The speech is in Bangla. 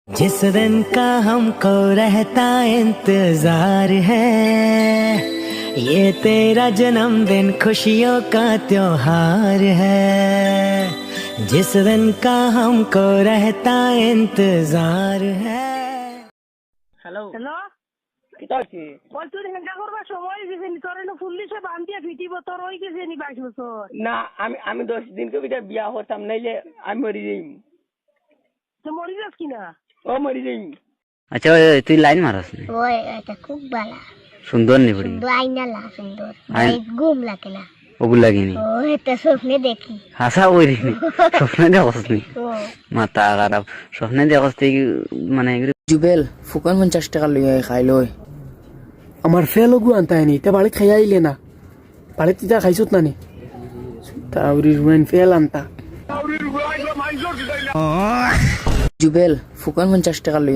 जिस दिन का हमको रहता इंतजार है, ये तेरा जन्मदिन खुशियों का त्योहार है। जिस दिन का हमको रहता इंतजार है। হ্যালো হ্যালো কিতা হইছে ওই তুই হেঙ্গা করবার সময় গেছে নি তোর না পুলিশে বান্ধিয়া ফিটিব তোর ওই গেছে নি 22 বছর না আমি 10 দিনকে ভিতরে বিয়া হতাম নাইলে আমি মরি যাইম তো মরি যাস কিনা ও মরি যাইম আচ্ছা তুই লাইন মারাস না ওই এটা খুব ভালো সুন্দর নি পড়ি সুন্দর আইনা লা সুন্দর আইন- ঘুম লাগে না ওগুলো লাগিনি ও এটা স্বপ্নে দেখি হাসা ওই নি স্বপ্নে দেখস নি ও মাথা খারাপ স্বপ্নে দেখস তুই মানে জুবেল ফুকন 50 টাকা লই খাই লই আমার ফেলো গু আনতায়নি তে বাড়ি খাইয়া আইলে না বাড়িতে যা খাইছত না নি তাউরি রুমেন ফেল আনতা জুবেল ফুকন 50 টাকা লই